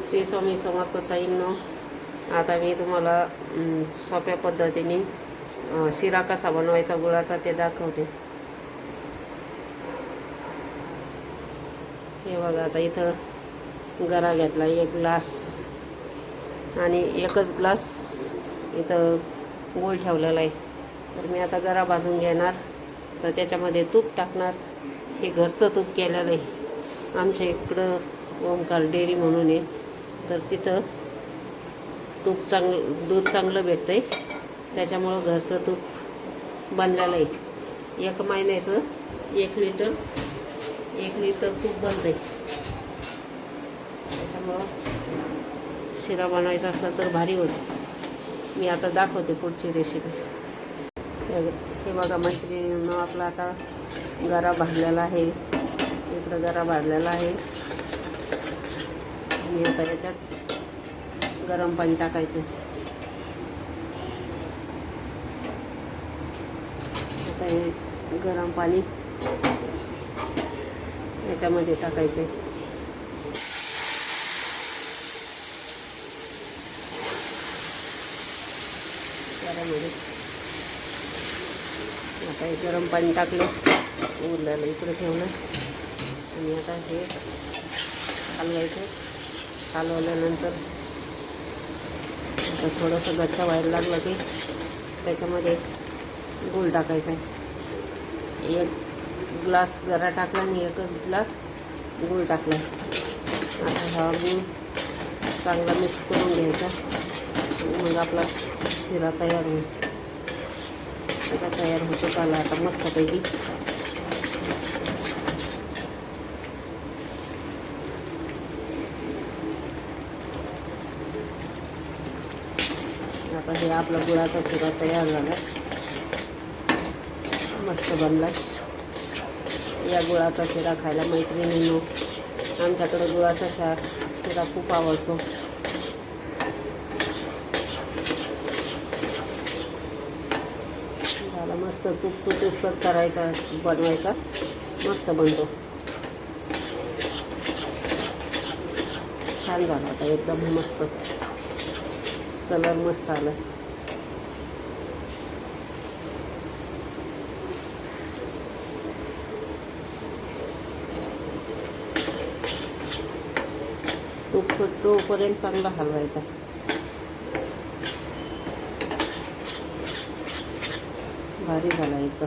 श्री स्वामी समर्थ ताईंनो, आता मी तुम्हाला सोप्या पद्धतीने शिरा कसा बनवायचा गुळाचा ते दाखवते. हे बघा, आता इथं गरा घेतला, एक ग्लास आणि एकच ग्लास इथं गूळ ठेवलेला आहे. तर मी आता गरा भाजून घेणार, तर त्याच्यामध्ये तूप टाकणार. हे घरचं तूप केलेलं आहे. आमच्या इकडं ओंकार डेअरी म्हणून आहे, तर तिथं दूध चांगलं भेटतं आहे, त्याच्यामुळं घरचं तूप बनलेलं आहे. 1 महिन्याचं 1 लिटर तूप बनतं आहे. त्याच्यामुळं शिरा बनवायचा असला तर भारी होतं. मी आता दाखवते पुढची रेसिपी. हे बघा मैत्रिणींनो, आपला आता गरा भाजलेला आहे. इकडं गरा भाजलेला आहे आणि आता याच्यात गरम पाणी टाकायचं. आता हे गरम पाणी याच्यामध्ये टाकायचे. त्यामध्ये आता हे गरम पाणी टाकलं, उरलेलं इकडे ठेवलं आणि आता हे हलवायचं. हलवल्यानंतर आता थोडंसं गच्चा व्हायला लागलं की त्याच्यामध्ये गूळ टाकायचा आहे. 1 ग्लास गरा टाकला आणि 1 ग्लास गूळ टाकला. आता हा गूळ चांगला मिक्स करून घ्यायचा. मग आपला शिरा तयार होईल. आता तयार होतो आला आता मस्तपैकी. आता हे आपला गुळाचा शिरा तयार झाला, मस्त बनला. या गुळाचा शिरा खायला मैत्रिणींनो, आमच्याकडं गुळाचा शिरा खूप आवडतो. झाला मस्त. तूप सुटेस तर करायचा, बनवायचा, मस्त बनतो. छान झाला आता, एकदम मस्त. कलर मस्त आला. तूप सुटतोपर्यंत चांगला हलवायचा. भारी झाला एकदम.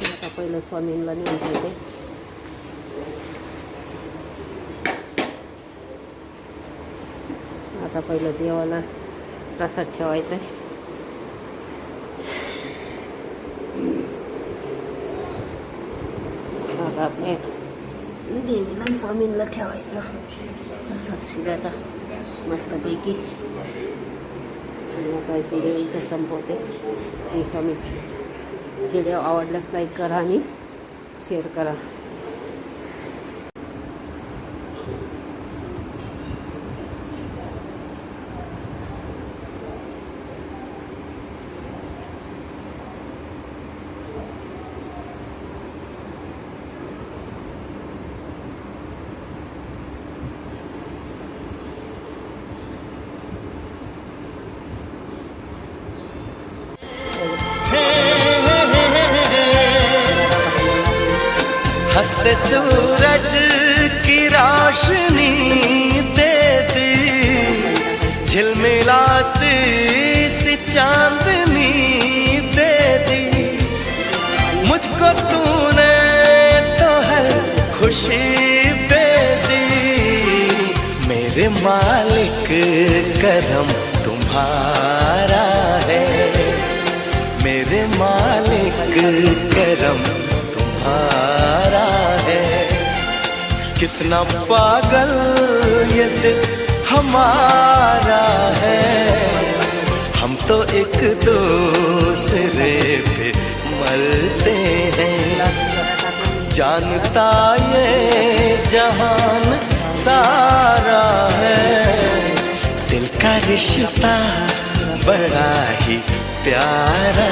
आता पहिलं स्वामींना नेऊन ठेवते. आता पहिलं देवाला प्रसाद ठेवायचा आहे. आता आपल्या देवीला स्वामींना ठेवायचं प्रसाद शिऱ्याचा मस्तपैकी. आणि आता व्हिडिओ इथं संपवते. श्री स्वामी. व्हिडिओ आवडल्यास लाईक करा आणि शेअर करा. हंसते सूरज की रोशनी दे दी, झिलमिलाती सी चांदनी दे दी। मुझको तूने तो हर खुशी दे दी। मेरे मालिक करम तुम्हारा है, मेरे मालिक करम तुम्हारा है। कितना पागल ये दिल हमारा है, हम तो एक दूसरे पे मरते हैं। जानता ये जहान सारा है, दिल का रिश्ता बड़ा ही प्यारा।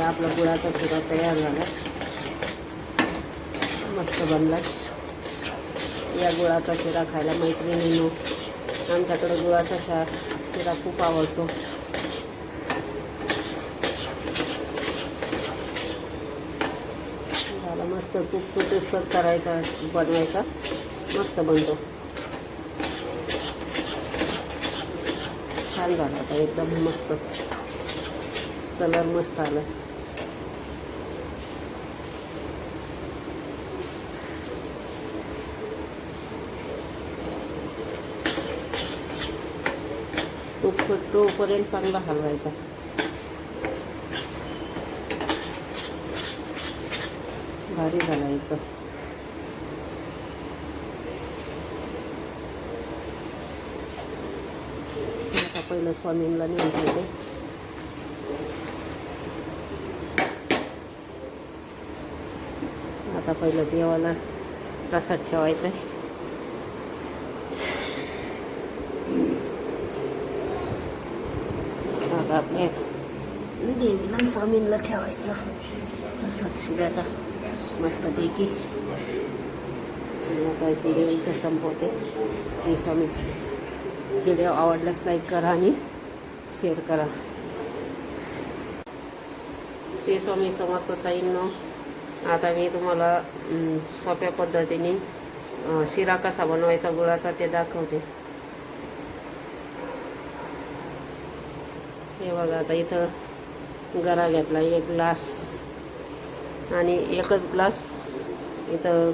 आपला गुळाचा शिरा तयार झाला, मस्त बनला. या गुळाचा शिरा खायला मैत्रिणींनो, आमच्याकडं गुळाचा शिरा खूप आवडतो. झाला मस्त, तूप सुटेस्तर करायचा, बनवायचा, मस्त बनतो. छान झाला आता, एकदम मस्त कलर मस्त आला. तूप सुटतोपर्यंत चांगला हलवायचा. भारी झाला एकदम. आता पहिलं स्वामींना नेऊन ठेवते. आता पहिलं देवाला प्रसाद ठेवायचा आहे. आता आपल्या देवीला स्वामींना ठेवायचा प्रसाद शिऱ्याचा मस्तपैकी. आता व्हिडिओ इथं संपवते. श्री स्वामी. व्हिडिओ आवडल्यास लाईक करा आणि शेअर करा. श्री स्वामी समर्थ ताईंनो, आता मी तुम्हाला सोप्या पद्धतीने शिरा कसा बनवायचा गुळाचा ते दाखवते. हे बघा, आता इथं गरा घेतला, एक ग्लास आणि एकच ग्लास इथं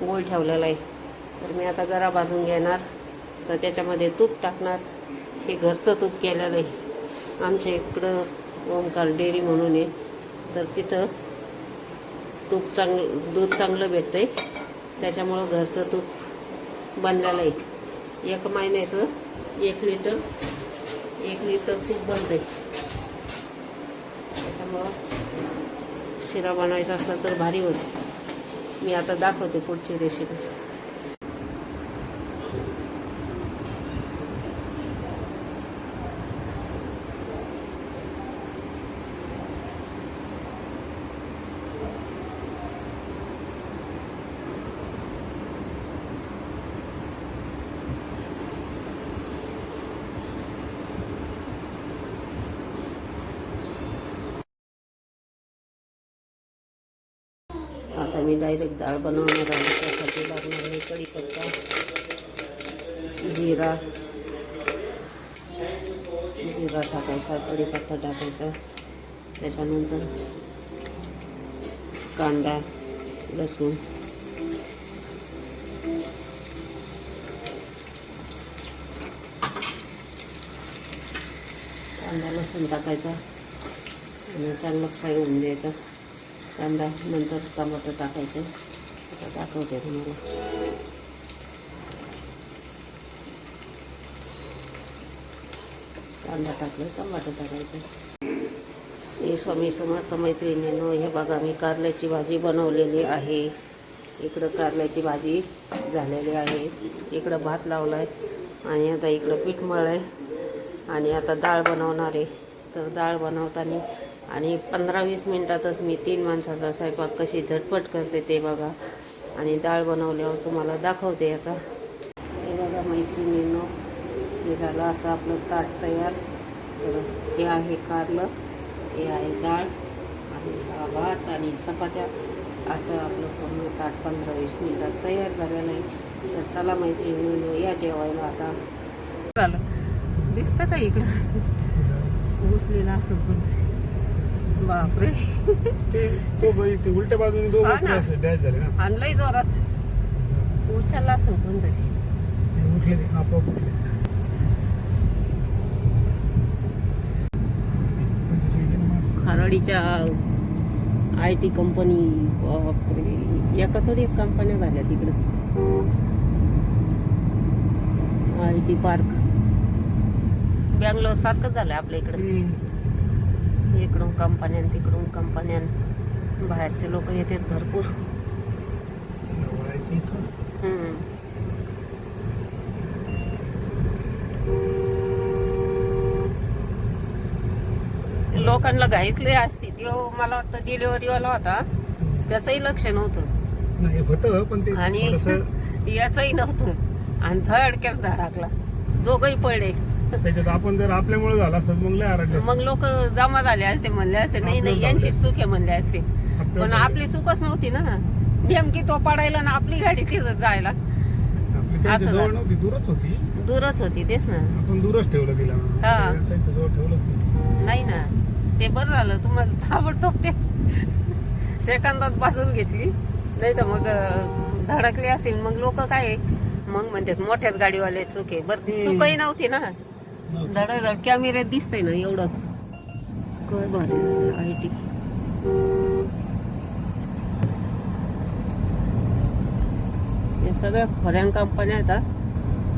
गूळ ठेवलेला आहे. तर मी आता गरा भाजून घेणार, तर त्याच्यामध्ये तूप टाकणार. हे घरचं तूप केलेलं आहे. आमच्या इकडं ओमकार डेअरी म्हणून आहे, तर तिथं दूध चांगलं भेटतं आहे, त्याच्यामुळं घरचं तूप बनलेलं आहे. 1 महिन्याचं 1 लिटर तूप बनतं आहे. त्याच्यामुळं शिरा बनवायचा असला तर भारी होते. मी आता दाखवते पुढची रेसिपी. आता मी डायरेक्ट डाळ बनवणार आहे. त्यासाठी लागणार आहे कढीपत्ता, जिरा टाकायचा, कढीपत्ता टाकायचा, त्याच्यानंतर कांदा, लसूण, टाकायचा आणि चांगलं फ्राय होऊन द्यायचा कांदा. नंतर टमाटर टाकायचं. आता दाखवते तुम्हाला. कांदा टाकलं, टमाटर टाकायचं. श्री स्वामी समर्थ मैत्रिणींनो, हे बघा मी कारल्याची भाजी बनवलेली आहे. इकडं कारल्याची भाजी झालेली आहे, इकडं भात लावला आहे आणि आता इकडं पीठ मळलं आहे आणि आता डाळ बनवणार आहे. तर डाळ बनवताना आणि 15-20 मिनटातच मी 3 माणसाचा स्वयंपाक कशी झटपट करते ते बघा. आणि डाळ बनवल्यावर तुम्हाला दाखवते. आता हे बघा मैत्रिणींनो, हे झालं असं आपलं ताट तयार. तर हे आहे कारलं, हे आहे डाळ आणि हा भात आणि चपात्या. असं आपलं पूर्ण ताट 15-20 मिनटात तयार झालेलं आहे. तर चला मैत्रिणींनो, या जेवायला. आता झालं दिसतं का इकडं घुसलेला असं कोणतरी. बापरे, ते उलट्या बाजूने डॅश झाले ना. आणलंय जोरात, उचलला असं कोणतरी. उठले आपोआप उठले. खराडीच्या IT कंपनी, बापरे, एकाचडी एक कंपन्या झाल्या तिकडं. IT पार्क बँगलोर सारखंच झालं आपल्या इकडं. इकडून कंपन्या तिकडून कंपन्या, बाहेरचे लोक येतात भरपूर. लोकांना घाईसले असते तो मला वाटतं डिलिव्हरीवाला होता त्याचंही लक्ष नव्हतं नाही होतं पण ते आणि थोडंसं याचंही नव्हतं आणि धडक्यात धडाकला दोघही पडले त्याच्यात आपण जर आपल्यामुळे झालं असतं मग लय आरडले मग लोक जमा झाले असते म्हणले असते नाही नाही यांची चूक आहे म्हणले असते पण आपली चूकच नव्हती ना नेमकी तो पडायला ना आपली गाडी तिथं जायला आपली त्यांच्या असं जवळ झालं. नव्हती दूरच होती दूरच होती तेच ना आपण दूरच ठेवलं तिला हा. त्यांच्या जवळ ठेवलंच नाही नाही ना ते बरं झालं तुम्हाला ताबडतोब ते सेकंदात बाजून घेतली नाही तर मग धडकले असतील मग लोक काय मग म्हणतात मोठ्याच गाडीवाले चूक आहे बरं चूकही नव्हती ना धडाधड कॅमेऱ्यात दिसतंय ना एवढं काय भारी IT या सगळ्या खऱ्या कंपन्या आता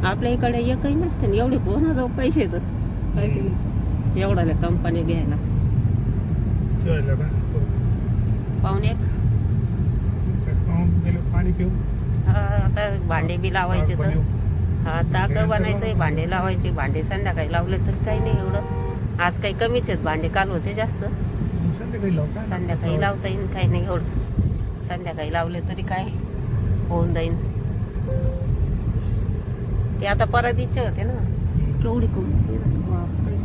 आपल्या इकडे एकही नसते ना एवढे कोणाजवळ पैसे येतात काय की नाही? एवढ्या कंपन्या घ्यायला ठेवायला का पाहुणे एक गेलो पाणी पिऊ हा आता भांडे बी लावायचे तर बनवू. हा ताक बनायचंय भांडे लावायचे भांडे संध्याकाळी लावले तर काही नाही एवढं आज काही कमीच आहेत भांडे काल होते जास्त संध्याकाळी लावू का? संध्याकाळी लावता येईल काही नाही एवढं संध्याकाळी लावले तरी काय होऊन जाईल ते आता परत इच्छा होते ना केवढी कमी बापरे.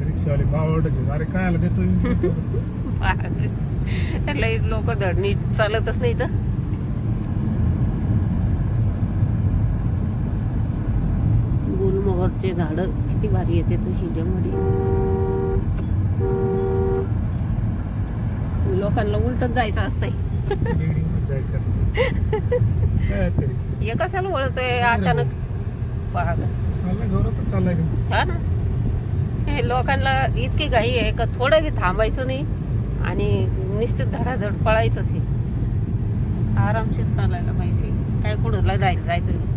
रिक्षावाले भाव ओरडायचे, अरे काय आलं देतो लई लोक धड नीट चालतच नाही तर गुलमोहरचे झाड किती भारी येते तर शिड्यामध्ये लोकांना उलटच जायचं असतंय बिल्डिंग जायचं काय तरी हे कशाला वळतोय अचानक पाहग चाललंय जोरातच चाललाय ते. हा ना हे लोकांना इतकी घाई आहे का थोडं बी थांबायचं नाही आणि नुसतं धडाधड पळायचंच हे आरामशीर चालायला पाहिजे काय कुठं राहील जायचं नाही.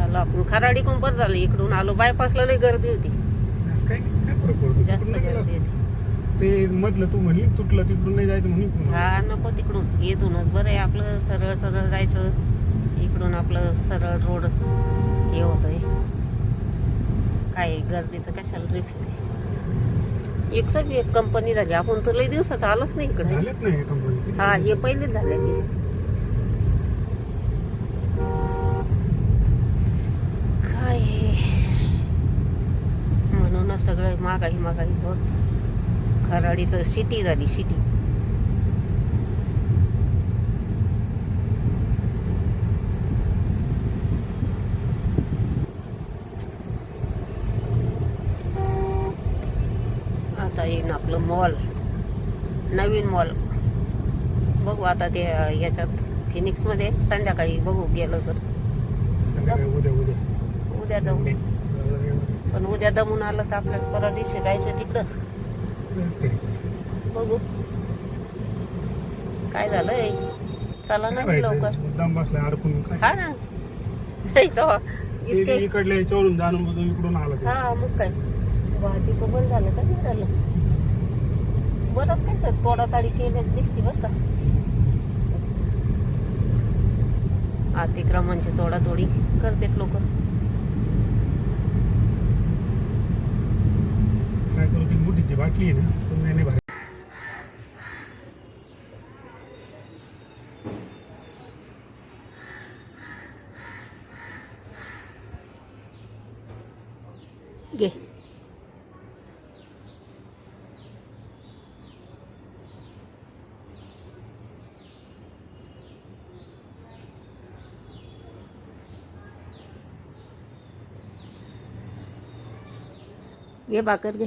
आलो आपण खराडी बरं झालं इकडून आलो बायपासला लई गर्दी होती असं काय काय फरक पडतो जास्त तिकडून नाही गर्दी गेला. होती ते मधलं तू म्हणली तुटलं तिकडून नाही जायचं म्हणून इकडून आलो. हा नको तिकडून येतूनच बरं आहे आपलं सरळ सरळ जायचं इकडून आपलं सरळ रोड हे होतंय काय गर्दीचं कशाला रिक्स नाही इकडं बी एक कंपनी झाली आपण तर लई दिवसाचं आलोच नाही इकडे झालेच नाही कंपनी हा हे पहिलेच झाले की काय म्हणूनच सगळं महागाई होत खराडीचं सिटी झाली सिटी आता येईन आपलं मॉल नवीन मॉल बघू आता ते याच्यात फिनिक्समध्ये संध्याकाळी बघू गेलं तर संध्याकाळी उद्या उद्या जाऊ पण उद्या दमून आलं तर आपल्याला परवा दिवशी जायचं तिकडं तरी बघू काय झालंय चला ना काय लवकर व्हायचं? मुद्दाम बसलाय अडकून काय हा ना नाही तर ते इतके इकडल्या याच्यावरून जाणून बघून इकडून आलं ते. हा मग काय भाजी तर बंद झालं का नाही झालं बरंच काय तर तोडाताडी केल्या दिसती बरं का अतिक्रमणची तोडातोडी करतात लोक काय करू ती मोठीची बाटली आहे ना सोन्याने भारी घे घे भाकर घे